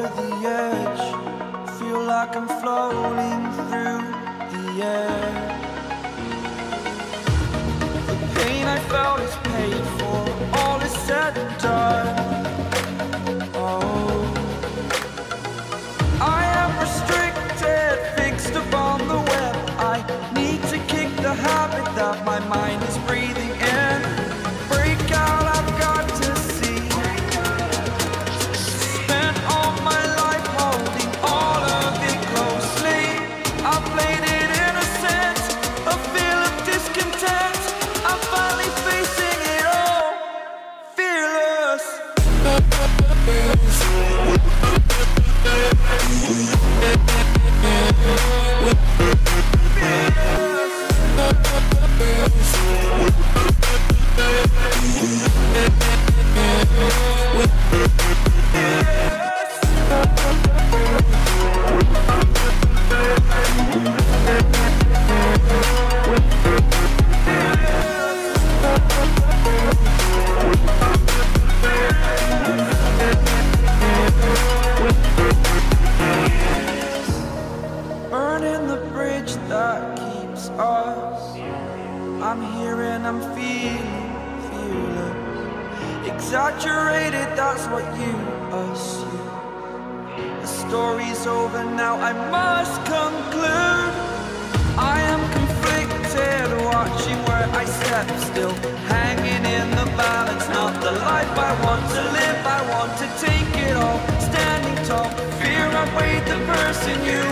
the edge, feel like I'm floating through the air. The pain I felt is paid for, all is said and done. Oh, I am restricted, fixed upon the web. I need to kick the habit that my mind is breathing in. Break out, I've got to see. Spent all my life holding all of it closely. I played it innocent, a feel of discontent. I'm finally facing it all, fearless. Burning the bridge that keeps us. I'm here and I'm feeling fearless. Exaggerated, that's what you assume. The story's over now, I must conclude. I am conflicted, watching where I step still, hanging in the balance. Not the life I want to live, I want to take it all. Standing tall, fear I weighed the person you